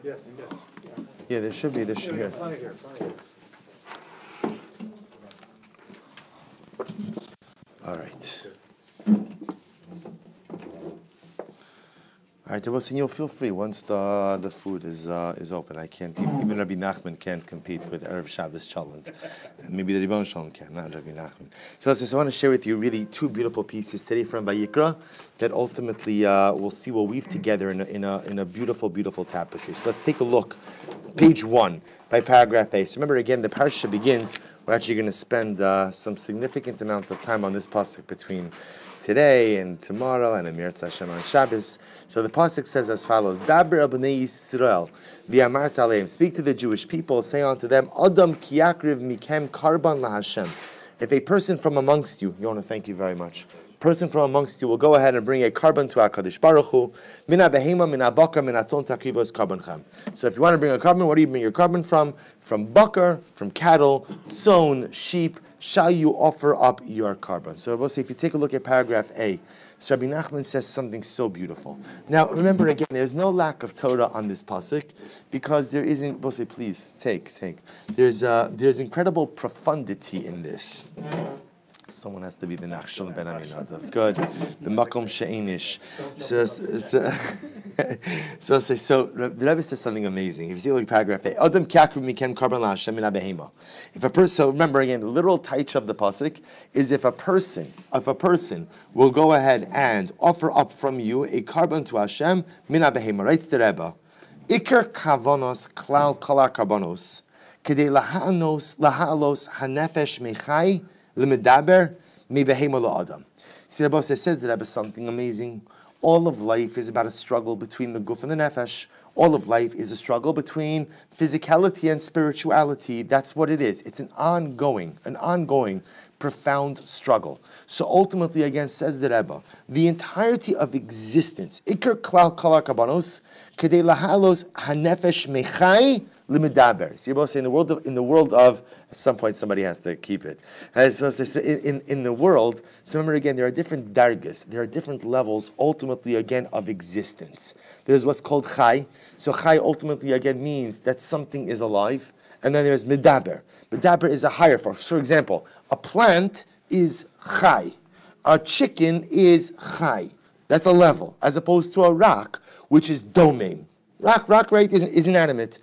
Yes. Yeah, there should be. All right. All right, Wilson, you'll feel free once the food is open. I can't even Rabbi Nachman can't compete with Erev Shabbos Chalent. Maybe the Ribbon Shalom can, not Rabbi Nachman. So I want to share with you really two beautiful pieces today from Vayikra that ultimately we'll see will weave together in a beautiful, beautiful tapestry. So let's take a look. Page 1 by paragraph A. So remember again, the parsha begins. We're actually going to spend some significant amount of time on this pasuk between today and tomorrow and Amir Hashem on Shabbos. So the pasuk says as follows: Daber b'nei Yisrael v'amart aleim. Speak to the Jewish people, say unto them, Adam ki yakriv mikem karban laHashem. If a person from amongst you, Yonah, thank you very much. Person from amongst you will go ahead and bring a carbon to HaKadosh Baruch Hu. Mina behema, mina bakar, mina ton takrivos karbanchem. So if you want to bring a carbon, where do you bring your carbon from? From bakar, from cattle, tzon, sheep, shall you offer up your carbon. So we'll say, if you take a look at paragraph A, so Rabbi Nachman says something so beautiful. Now, remember again, there's no lack of Torah on this pasuk, because there isn't, we'll say, please, take. There's incredible profundity in this. Someone has to be the Nachman ben Aminadav. Good. The Makom She'enish. So the Rebbe says something amazing. If you look at paragraph A, Adam Kyakru Mikem Karban LaHashem Min HaBehema. If a person, so remember again, the literal taich of the pasuk is if a person will go ahead and offer up from you a carbon to Hashem Min HaBehema. Writes the Rebbe, Iker Kavanos Klal Kala Karbanos Kedei Laha'alos Hanefesh Mechai L'medaber mibehema la'adam. See, Rabbi says the Rebbe something amazing. All of life is about a struggle between the guf and the nefesh. All of life is a struggle between physicality and spirituality. That's what it is. It's an ongoing, profound struggle. So ultimately, again, says the Rebbe, the entirety of existence, Iker klal kala kabanos, kedei lahalos hanefesh mechai l'medaber. So you're both saying in the world of, at some point somebody has to keep it. So in the world, so remember again, there are different dargas, there are different levels, ultimately again, of existence. There's what's called chai. So chai ultimately again means that something is alive. And then there's medaber. Medaber is a higher form. For example, a plant is chai. A chicken is chai. That's a level, as opposed to a rock, which is domain. Rock, right, is inanimate.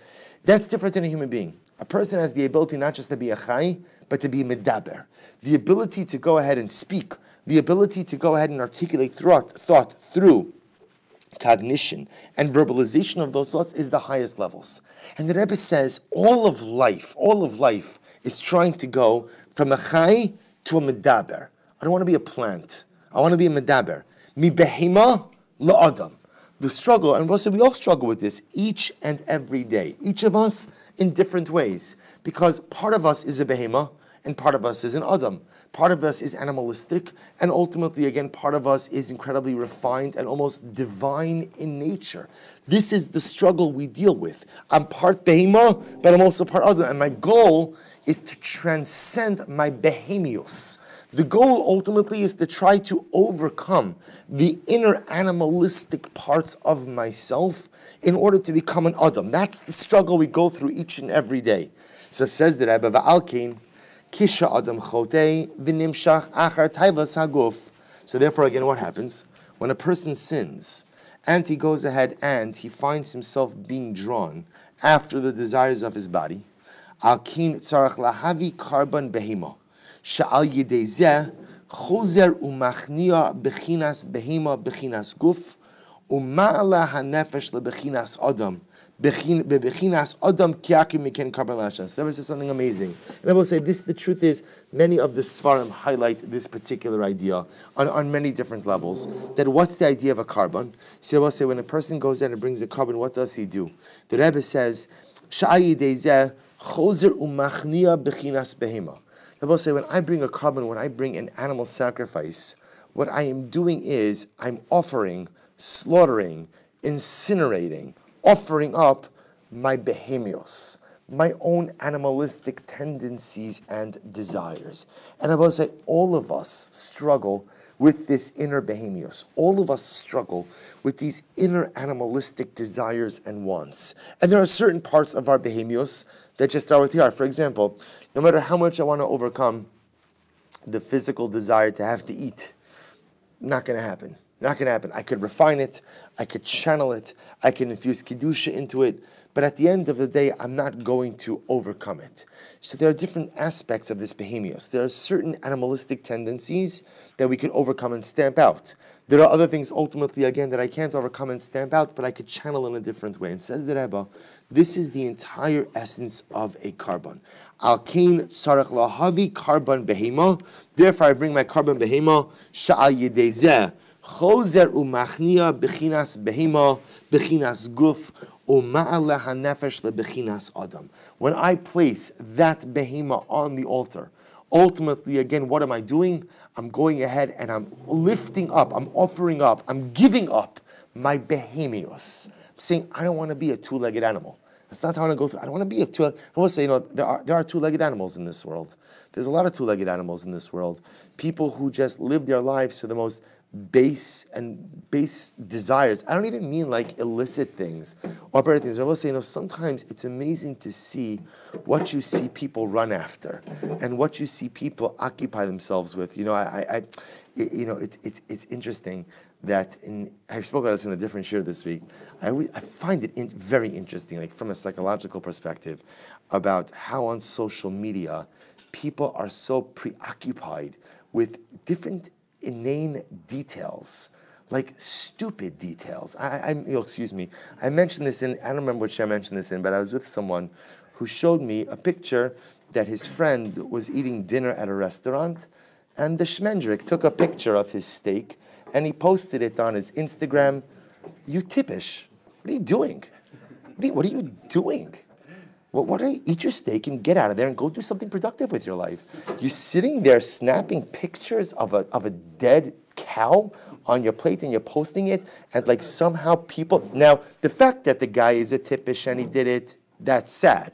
That's different than a human being. A person has the ability not just to be a chai, but to be medaber. The ability to go ahead and speak, the ability to go ahead and articulate thought through cognition and verbalization of those thoughts is the highest levels. And the Rebbe says all of life is trying to go from a chai to a medaber. I don't want to be a plant. I want to be a medaber. Mi behema la'adam. The struggle, and we'll say we all struggle with this each and every day. Each of us in different ways. Because part of us is a behema, and part of us is an adam. Part of us is animalistic, and ultimately, again, part of us is incredibly refined and almost divine in nature. This is the struggle we deal with. I'm part behema, but I'm also part adam. And my goal is to transcend my behemios. The goal ultimately is to try to overcome the inner animalistic parts of myself in order to become an Adam. That's the struggle we go through each and every day. So it says the Rebbe, Va'alkein, Kisha Adam Chotei, V'nimshach Achar Taivas Haguf. So therefore, again, what happens? When a person sins, and he goes ahead and he finds himself being drawn after the desires of his body, Alkein Tzarach Lahavi Karban Behimo. Sha'al yidei zeh chozer umachnia bechinas behema bechinas guf uma'ala hanefesh lebechinas adam bechinas adam kiakim miken karban lashas. That was something amazing. And I will say this: the truth is, many of the svarim highlight this particular idea on many different levels. That what's the idea of a carbon? So I will say when a person goes in and brings a carbon, what does he do? The Rebbe says sha'al yidei zeh chozer umachnia bechinas behema. I will say, when I bring a carbon, when I bring an animal sacrifice, what I am doing is I'm offering, slaughtering, incinerating, offering up my behemios, my own animalistic tendencies and desires. And I will say, all of us struggle with this inner behemios. All of us struggle with these inner animalistic desires and wants. And there are certain parts of our behemios that just are what they are. For example, no matter how much I want to overcome the physical desire to have to eat, not going to happen. Not going to happen. I could refine it. I could channel it. I can infuse kedusha into it. But at the end of the day, I'm not going to overcome it. So there are different aspects of this behemios. There are certain animalistic tendencies that we could overcome and stamp out. There are other things, ultimately, again, that I can't overcome and stamp out, but I could channel in a different way. And says the Rebbe, this is the entire essence of a carbon. Al kain tzarech lahavi carbon behema. Therefore, I bring my carbon behema sha'al yedei zeh chozer umachnia bechinas behema bechinas guf uma'aleh hanefesh lebechinas adam. When I place that behema on the altar, ultimately, again, what am I doing? I'm going ahead and I'm lifting up, I'm offering up, I'm giving up my behemios. I'm saying, I don't want to be a two-legged animal. That's not how I want to go through. I don't want to be a two-legged. I want to say, there are two-legged animals in this world. There's a lot of two-legged animals in this world. People who just live their lives for the most base desires. I don't even mean like illicit things or better things. I will say, sometimes it's amazing to see what you see people run after and what you see people occupy themselves with. It's interesting that I spoke about this in a different shir this week. I find it very interesting, like from a psychological perspective, about how on social media people are so preoccupied with different inane details, like stupid details. Excuse me. I mentioned this I don't remember which I mentioned this in, but I was with someone who showed me a picture that his friend was eating dinner at a restaurant, and the shmendrik took a picture of his steak and he posted it on his Instagram. You tippish. What are you doing? What are you doing? What are you? Eat your steak and get out of there and go do something productive with your life. You're sitting there snapping pictures of a dead cow on your plate and you're posting it, and like somehow people. Now, the fact that the guy is a tippish and he did it, that's sad.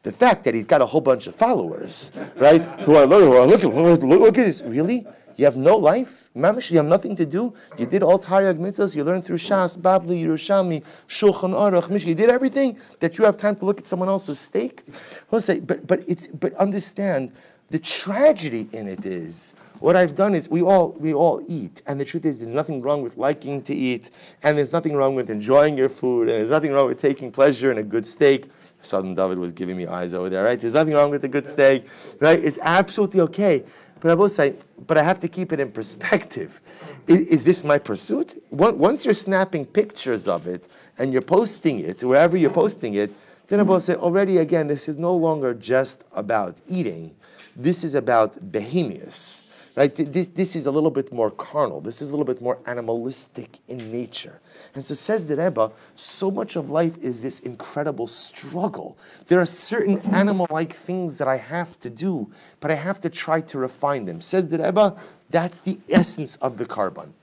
The fact that he's got a whole bunch of followers, right, who are look at this. Really? You have no life? Mamish, you have nothing to do? You did all Taryag mitzvahs, you learned through Shas, Bavli, Yerushalmi, Shulchan Aruch, Mish, you did everything that you have time to look at someone else's steak? I'll say, but understand, the tragedy in it is, what I've done is we all eat, and the truth is there's nothing wrong with liking to eat, and there's nothing wrong with enjoying your food, and there's nothing wrong with taking pleasure in a good steak. Southern David was giving me eyes over there, right? There's nothing wrong with a good steak, right? It's absolutely okay. But I will say, but I have to keep it in perspective. Is this my pursuit? Once you're snapping pictures of it and you're posting it, wherever you're posting it, then I will say, already again, this is no longer just about eating. This is about behemius. Right? This is a little bit more carnal. This is a little bit more animalistic in nature. And so says the Rebbe, so much of life is this incredible struggle. There are certain animal-like things that I have to do, but I have to try to refine them. Says the Rebbe, that's the essence of the carbon.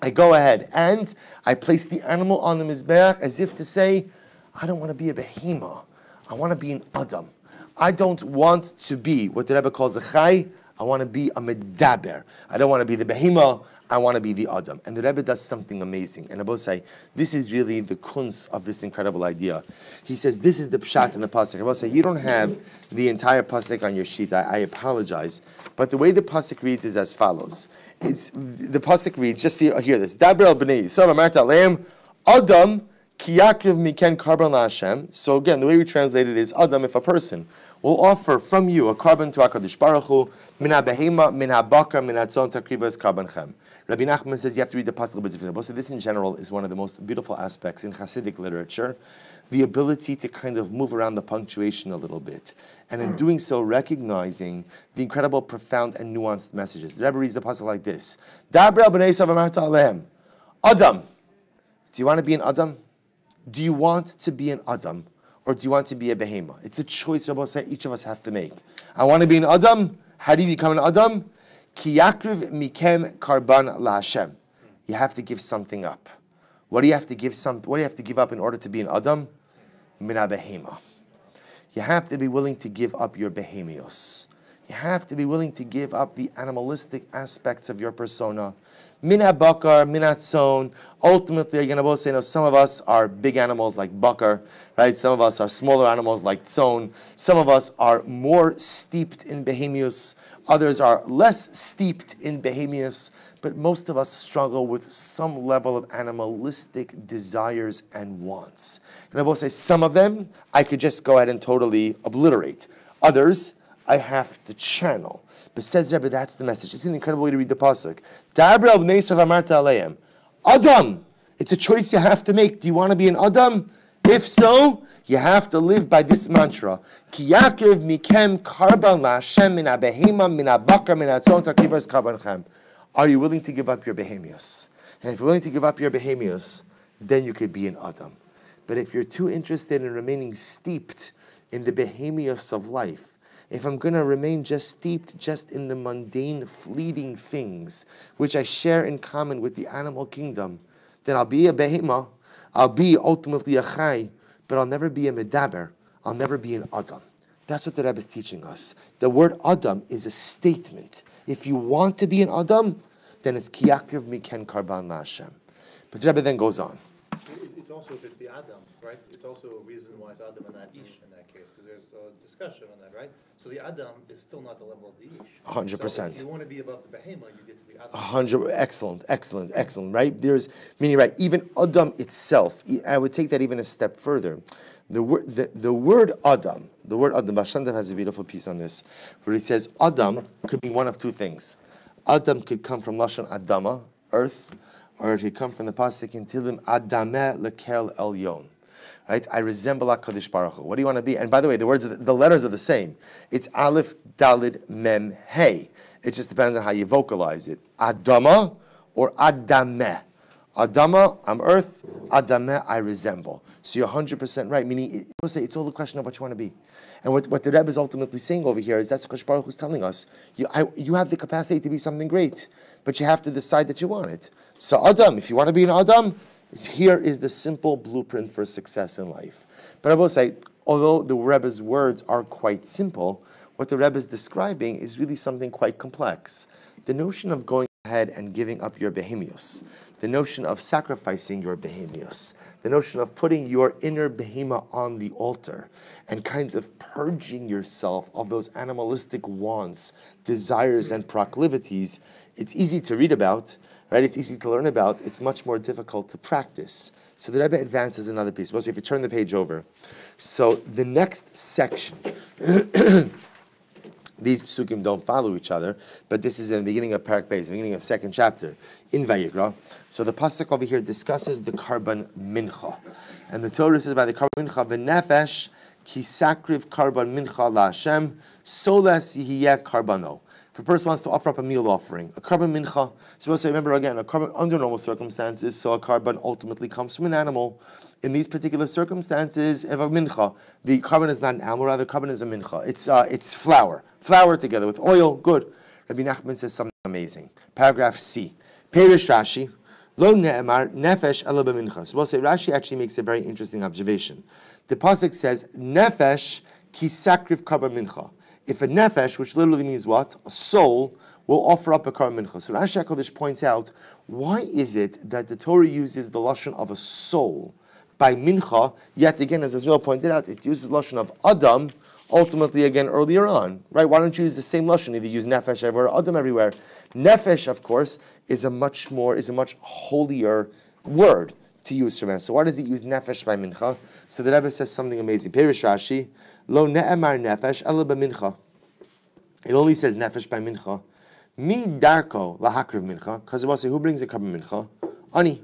I go ahead and I place the animal on the mizbeach as if to say, I don't want to be a behemoth. I want to be an adam. I don't want to be what the Rebbe calls a chai. I want to be a medaber. I don't want to be the behemoth. I want to be the adam. And the Rebbe does something amazing. And I will say, this is really the kunz of this incredible idea. He says, this is the pshat in the pasuk. I will say, you don't have the entire pasuk on your sheet. I apologize. But the way the pasuk reads is as follows. The pasuk reads, just hear this. Daber el b'nei Yisrael amarta aleim adam ki yakriv miken karban la'Hashem. So again, the way we translate it is, adam, if a person will offer from you a carbon to HaKadosh Baruch Hu, min ha-behema, min ha-bakar, min ha-tzon takrivas carbon chem. Rabbi Nachman says you have to read the pasuk a little bit differently. So this in general is one of the most beautiful aspects in Hasidic literature, the ability to kind of move around the punctuation a little bit. And in doing so, recognizing the incredible, profound, and nuanced messages. The Rebbe reads the pasuk like this. Daber el b'nei Yisrael v'amarta alehem. Adam. Do you want to be an Adam? Do you want to be an Adam? Or do you want to be a behemoth? It's a choice each of us have to make. I want to be an Adam. How do you become an Adam? Ki yakriv mikem karban la'Hashem. You have to give something up. What do you have to give up in order to be an Adam? Min ha-behemoth. You have to be willing to give up your behemios. You have to be willing to give up the animalistic aspects of your persona. Mina bakar, mina tzon. Ultimately, again, I will say, some of us are big animals like bakar, right? Some of us are smaller animals like tzon. Some of us are more steeped in behemius. Others are less steeped in behemius. But most of us struggle with some level of animalistic desires and wants. And I will say, some of them I could just go ahead and totally obliterate. Others I have to channel. But says Rebbe, that's the message. It's an incredible way to read the pasuk. Adam, it's a choice you have to make. Do you want to be an Adam? If so, you have to live by this mantra. Ki yakriv mikem karban la'Hashem min ha'behema min ha'bakar min ha'tzon takivas karbanchem. Are you willing to give up your behemius? And if you're willing to give up your behemius, then you could be an Adam. But if you're too interested in remaining steeped in the behemius of life, if I'm going to remain just steeped just in the mundane, fleeting things, which I share in common with the animal kingdom, then I'll be a behema, I'll be ultimately a chai, but I'll never be a medaber, I'll never be an Adam. That's what the Rebbe is teaching us. The word Adam is a statement. If you want to be an Adam, then it's ki yakriv miken karban la'Hashem. But the Rebbe then goes on. It's also, if it's the Adam, right? It's also a reason why it's Adam and not Ish in that case, because there's a discussion on that, right? So the Adam is still not the level of the Ish. 100%. So if you want to be above the Behema, you get to the Adam. 100. Excellent. Right? There's meaning, right? Even Adam itself. I would take that even a step further. The word Adam, Bashandav has a beautiful piece on this, where he says Adam could be one of two things. Adam could come from Lashon Adama, earth, or it could come from the pasuk in Tilim, Adameh lekel elyon. Right? I resemble HaKadosh Baruch Hu. What do you want to be? And by the way, the letters are the same. It's Aleph, Dalid, Mem, Hey. It just depends on how you vocalize it. Adama or Adameh. Adama, I'm earth. Adameh, I resemble. So you're 100% right. Meaning, we'll say it's all a question of what you want to be. And what the Rebbe is ultimately saying over here is that's what HaKadosh Baruch Hu is telling us. You have the capacity to be something great, but you have to decide that you want it. So Adam, if you want to be an Adam, here is the simple blueprint for success in life. But I will say, although the Rebbe's words are quite simple, what the Rebbe is describing is really something quite complex. The notion of going ahead and giving up your behemius, the notion of sacrificing your behemius, the notion of putting your inner behema on the altar and kind of purging yourself of those animalistic wants, desires, and proclivities, it's easy to read about, right? It's easy to learn about. It's much more difficult to practice. So the Rebbe advances another piece. Mostly if you turn the page over. So the next section, these psukim don't follow each other, but this is in the beginning of Parak Beis, the beginning of second chapter in Vayikra. So the pasuk over here discusses the karban mincha, and the Torah says by the karban mincha, v'nefesh ki sakriv karban mincha la'Hashem solas yihiyeh karbano. If a person wants to offer up a meal offering, a karban mincha, so we'll say, remember again, a karban under normal circumstances, so a karban ultimately comes from an animal. In these particular circumstances, if a mincha, the karban is not an animal, rather karban is a mincha. It's flour together with oil, good. Rabbi Nachman says something amazing. Paragraph C. Perish Rashi, lo ne'emar nefesh ela b'mincha. So we'll say Rashi actually makes a very interesting observation. The pasuk says, nefesh ki sakriv karban mincha. If a nefesh, which literally means what? A soul, will offer up a karban mincha. So Rashi HaKodesh points out, why is it that the Torah uses the lashon of a soul by mincha? Yet again, as Israel pointed out, it uses the lashon of Adam, ultimately again earlier on. Right? Why don't you use the same lashon? Either use nefesh everywhere or Adam everywhere. Nefesh, of course, is a much holier word to use for man. So why does it use nefesh by mincha? So the Rebbe says something amazing. Perish Rashi, lo ne'emar nefesh ela b'mincha. It only says nefesh by mincha. Mi darko lahakriv mincha. Because we'll say, who brings a karban mincha? Ani.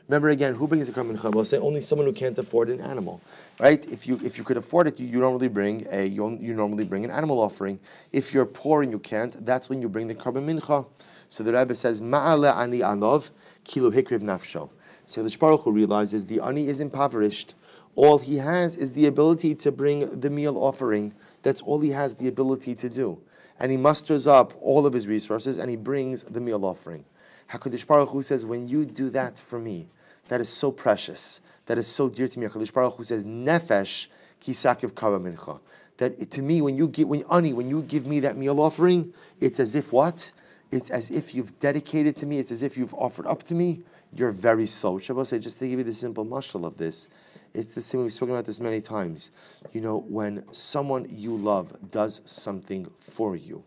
Remember again, who brings a karban mincha? We'll say only someone who can't afford an animal, right? If you could afford it, you normally bring an animal offering. If you're poor and you can't, that's when you bring the karban mincha. So the Rebbe says, ma'ale ani anov kilu hikriv nafsho. So the Baruch Hu realizes the ani is impoverished. All he has is the ability to bring the meal offering. That's all he has the ability to do. And he musters up all of his resources and he brings the meal offering. HaKadosh Baruch Hu says, when you do that for me, that is so precious, that is so dear to me. HaKadosh Baruch Hu says, nefesh ki sakriv karban mincha. that to me, when you give me that meal offering, it's as if what? It's as if you've dedicated to me. It's as if you've offered up to me your very soul. Shabbos, just to give you the simple mashal of this, it's the same. We've spoken about this many times. When someone you love does something for you,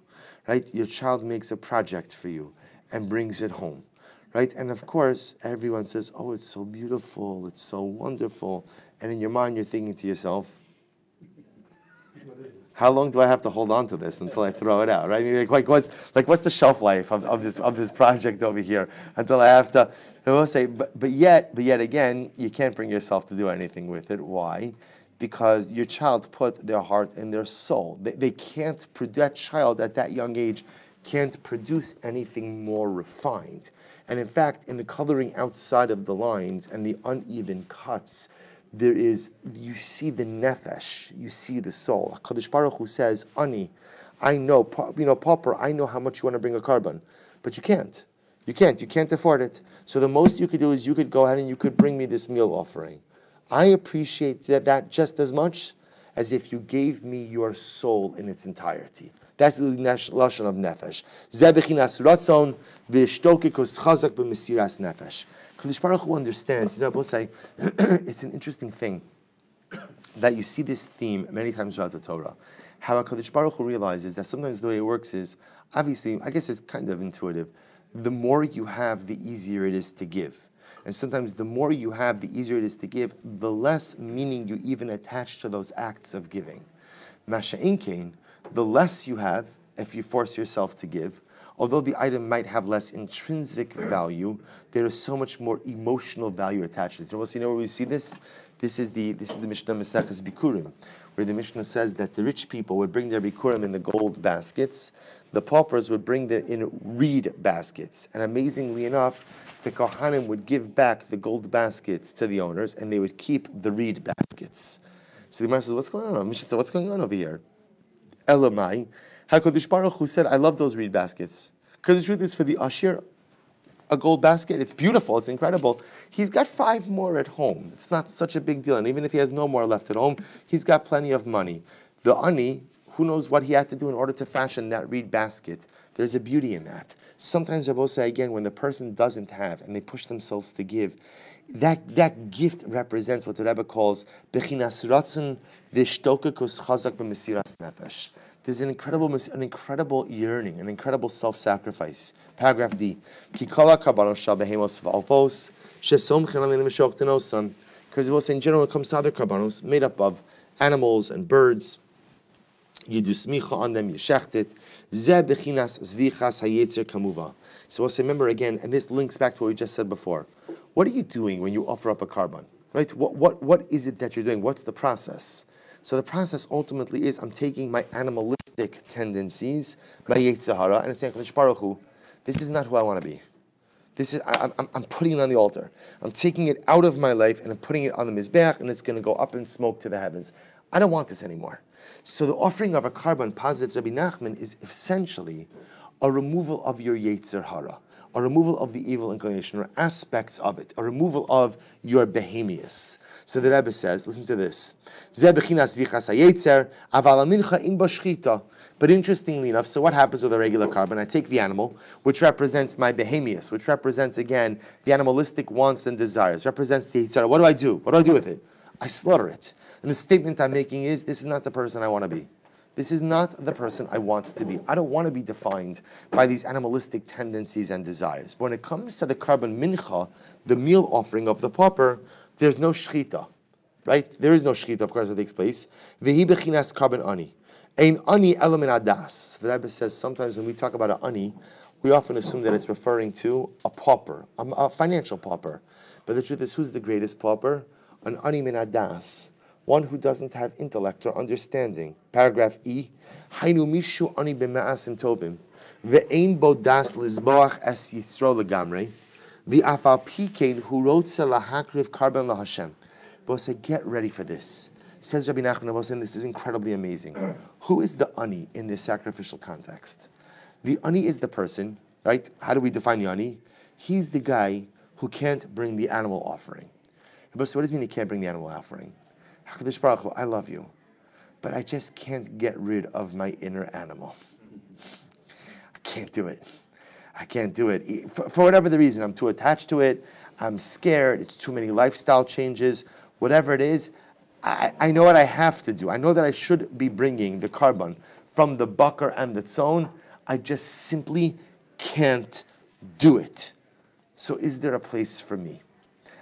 right? Your child makes a project for you and brings it home, right? And of course, everyone says, "Oh, it's so beautiful. It's so wonderful." And in your mind, you're thinking to yourself, how long do I have to hold on to this until I throw it out, right? I mean, what's the shelf life of this project over here until I have to? I will say, but yet again, you can't bring yourself to do anything with it. Why? Because your child put their heart and their soul. They can't produce, that child at that young age can't produce anything more refined. And in fact, in the coloring outside of the lines and the uneven cuts, you see the nefesh, you see the soul. HaKadosh Baruch Hu says, Ani, I know, Pauper, I know how much you want to bring a carbon, but you can't. You can't afford it. So the most you could do is you could go ahead and you could bring me this meal offering. I appreciate that just as much as if you gave me your soul in its entirety. That's the lashon of nefesh. Zeh bechinas ratzon v'shtokikos chazak b'mesiras nefesh. Kadosh Baruch Hu understands. I will say, it's an interesting thing that you see this theme many times throughout the Torah. How Kadosh Baruch Hu realizes that sometimes the way it works is, obviously, I guess it's kind of intuitive. The more you have, the easier it is to give. And sometimes the more you have, the easier it is to give, the less meaning you even attach to those acts of giving. Masha'in kain, the less you have, if you force yourself to give, although the item might have less intrinsic value, there is so much more emotional value attached to it. You know where we see this? This is the Mishnah Maseches Bikurim, where the Mishnah says that the rich people would bring their Bikurim in the gold baskets, the paupers would bring them in reed baskets, and amazingly enough, the Kohanim would give back the gold baskets to the owners, and they would keep the reed baskets. So the Gemara says, "What's going on?" Mishnah says, "What's going on over here?" Elamai, HaKadosh Baruch Hu said, "I love those reed baskets." Because the truth is, for the Ashir, a gold basket, it's beautiful, it's incredible. He's got 5 more at home. It's not such a big deal. And even if he has no more left at home, he's got plenty of money. The Ani, who knows what he had to do in order to fashion that reed basket? There's a beauty in that. Sometimes I will say again, when the person doesn't have and they push themselves to give, that gift represents what the Rebbe calls bechinas ratzon v'shtokikos chazak b'mesiras nefesh. There's an incredible yearning, an incredible self-sacrifice. Paragraph D. Because we'll say in general, it comes to other karbanos made up of animals and birds. You do smicha on them, you shecht it. So we'll say, remember again, and this links back to what we just said before. What are you doing when you offer up a carbon? Right? What is it that you're doing? What's the process? So the process ultimately is I'm taking my animalistic tendencies, my Yetzer Hara, and I'm saying, Kadosh Baruch Hu, this is not who I want to be. I'm putting it on the altar. I'm taking it out of my life and I'm putting it on the Mizbeach, and it's going to go up in smoke to the heavens. I don't want this anymore. So the offering of a carbon, positive Rabbi Nachman, is essentially a removal of your Yetzer Hara, a removal of the evil inclination, or aspects of it, a removal of your behemius. So the Rebbe says, listen to this. But interestingly enough, so what happens with a regular carbon? I take the animal, which represents my behemius, which represents, again, the animalistic wants and desires, represents the Yitzhar. What do I do? What do I do with it? I slaughter it. And the statement I'm making is, this is not the person I want to be. This is not the person I want to be. I don't want to be defined by these animalistic tendencies and desires. But when it comes to the carbon mincha, the meal offering of the pauper, there's no shchita, right? There is no shchita, of course, that takes place. Vehi bechinas carbon ani. Ein ani element adas. So the Rebbe says sometimes when we talk about an ani, we often assume that it's referring to a pauper, a financial pauper. But the truth is, who's the greatest pauper? An ani min adas. One who doesn't have intellect or understanding. Paragraph E. Hainu mishu ani b'ma'asim tobim. Ve'ein bo das lizboach es yisro legamrei. V'afal pikein hu rotze lahakriv karban lahashem. But say, get ready for this. Says Rabbi Nachman, this is incredibly amazing. Who is the ani in this sacrificial context? The ani is the person, right? How do we define the ani? He's the guy who can't bring the animal offering. But so what does it mean he can't bring the animal offering? HaKadosh Baruch Hu, I love you, but I just can't get rid of my inner animal. I can't do it. I can't do it. For whatever the reason, I'm too attached to it. I'm scared. It's too many lifestyle changes. Whatever it is, I know what I have to do. I know that I should be bringing the carbon from the bakar and the tzon. I just simply can't do it. So is there a place for me?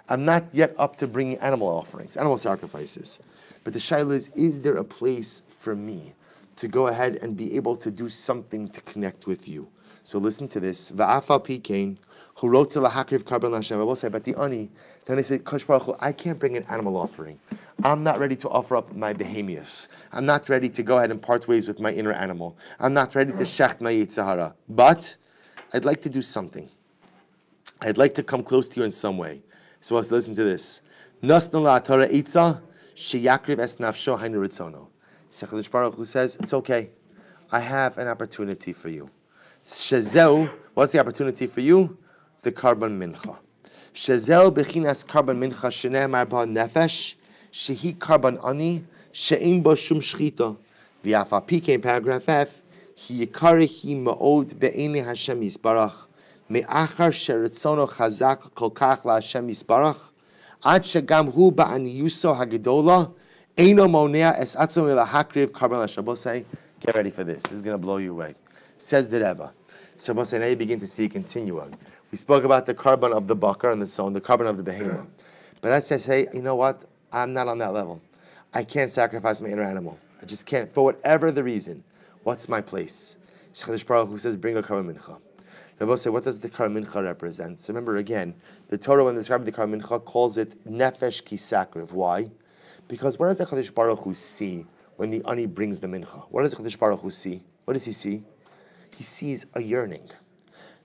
I'm not yet up to bringing animal offerings, animal sacrifices. But the shaila is there a place for me to go ahead and be able to do something to connect with you? So listen to this. Va'afal pikein, who wrote to lahakriv karban Hashem. I will say, but the ani, then I say, Kosh Baruch Hu, I can't bring an animal offering. I'm not ready to offer up my behemoths. I'm not ready to go ahead and part ways with my inner animal. I'm not ready to shecht my yitzhara. But I'd like to do something. I'd like to come close to you in some way. So let's listen to this. Nasna la'atara itza sheyakriv es nafsho hainu ritzono. Sechadish Baruch Hu says, it's okay. I have an opportunity for you. Shezeu, what's the opportunity for you? The carbon mincha. Shezeu bechinas carbon mincha shene'emar ba nefesh shehi carbon ani she'im ba shum shchita. V'afa pikein paragraph F. Hi yikarehi ma'od be'eni Hashem yisbarach me'achar sheritzono chazak kol kach la'Hashem yisbarach ad shegam hu ba'aniyuso hagedola eino monea es atzom elahakriv carbon l'shabosei. Get ready for this. This is going to blow you away. Says the Rebbe. So now you begin to see a continuum. We spoke about the carbon of the bakar and the tzon, the carbon of the behemoth. But that says, hey, you know what? I'm not on that level. I can't sacrifice my inner animal. I just can't. For whatever the reason, what's my place? Shechadish Baruch Hu says, bring a carbon mincha. Rebbe say, what does the carbon mincha represent? So remember again, the Torah when describing the carbon mincha calls it nefesh ki sakriv. Why? Because what does the Shechadish Baruch Hu see when the ani brings the mincha? What does the Shechadish Baruch Hu see? What does he see? He sees a yearning.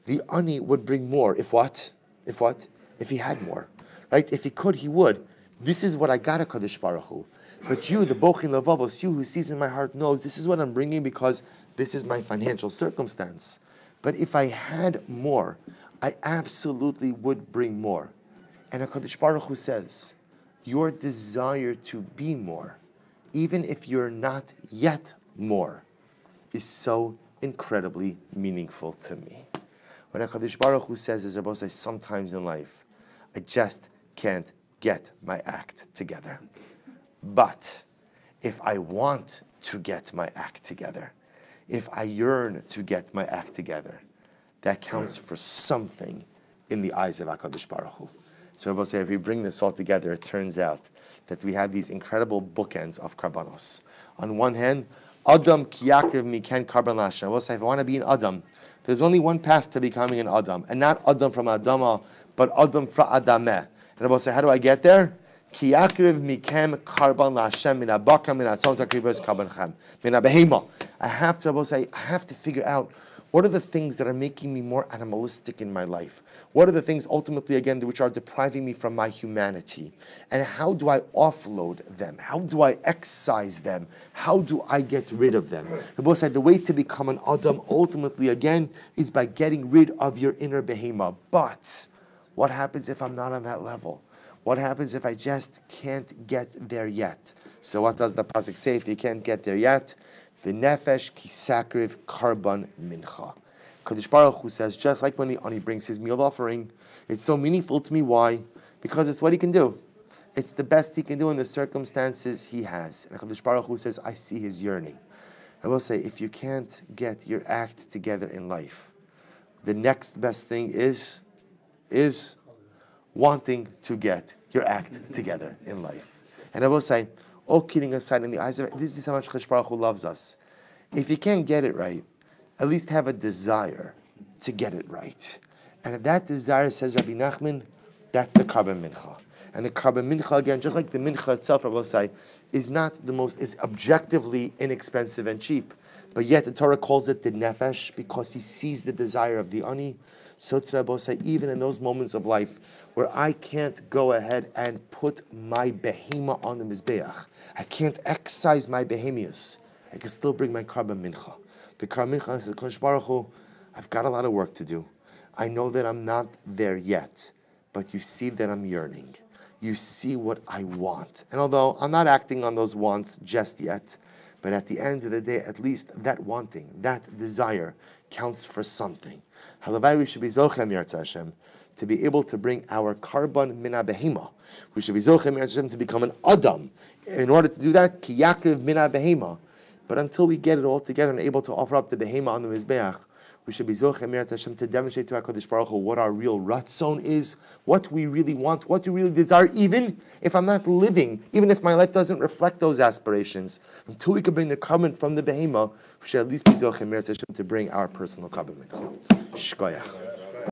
The ani would bring more. If what? If what? If he had more. Right? If he could, he would. This is what I got at Kadosh Baruch Hu. But you, the Bochin Lavavos, you who sees in my heart knows this is what I'm bringing because this is my financial circumstance. But if I had more, I absolutely would bring more. And HaKadosh Baruch Hu says, your desire to be more, even if you're not yet more, is so incredibly meaningful to me. When HaKadosh Baruch Hu says, as Rabbi says, sometimes in life, I just can't get my act together. But if I want to get my act together, if I yearn to get my act together, that counts for something in the eyes of HaKadosh Baruch Hu. So Rabbi says, if we bring this all together, it turns out that we have these incredible bookends of karbanos. On one hand, Adam kiyakriv miken karban l'Hashem. Rabbi says, if I want to be an Adam, there's only one path to becoming an Adam, and not Adam from Adama, but Adam fra Adameh. And Rabbi say, how do I get there? Ki yakriv mikem karban la'Hashem min abaka min atzon takrivos karban chem min abehema. I have to, Rabbi say, I have to figure out what are the things that are making me more animalistic in my life. What are the things ultimately, again, which are depriving me from my humanity? And how do I offload them? How do I excise them? How do I get rid of them? Rabbi said the way to become an Adam ultimately, again, is by getting rid of your inner behema. But what happens if I'm not on that level? What happens if I just can't get there yet? So what does the pasuk say if you can't get there yet? V'nefesh kisakriv karban mincha. Kadosh Baruch Hu says, just like when the ani brings his meal offering, it's so meaningful to me. Why? Because it's what he can do. It's the best he can do in the circumstances he has. And Kadosh Baruch Hu says, I see his yearning. I will say, if you can't get your act together in life, the next best thing is wanting to get your act together in life. And I will say, all kidding aside, in the eyes of it, this is how much Kadosh Baruch Hu loves us. If you can't get it right, at least have a desire to get it right. And if that desire, says Rabbi Nachman, that's the carbon mincha. And the carbon mincha, again, just like the mincha itself, Rabbi say, is objectively inexpensive and cheap. But yet the Torah calls it the nefesh because he sees the desire of the ani. So to Rabbi say, even in those moments of life where I can't go ahead and put my behema on the mizbeach, I can't excise my behemius, I can still bring my carbon mincha. The carbon mincha says, Kosh Baruch Hu, I've got a lot of work to do. I know that I'm not there yet, but you see that I'm yearning. You see what I want. And although I'm not acting on those wants just yet, But at the end of the day, at least that wanting, that desire, counts for something. Halavai, we should be zochem Yirtzeh Hashem, to be able to bring our carbon mina behema. We should be zochem Yirtzeh Hashem to become an adam. In order to do that, ki yakriv mina behema. But until we get it all together and able to offer up the behema on the mizbeach, we should be zochem Yirtzeh Hashem to demonstrate to HaKadosh Baruch Hu what our real ratzon is, what we really want, what we really desire, even if I'm not living, even if my life doesn't reflect those aspirations. Until we can bring the carbon from the behema, we should at least be zochem Yirtzeh Hashem to bring our personal carbon. Shkoyach.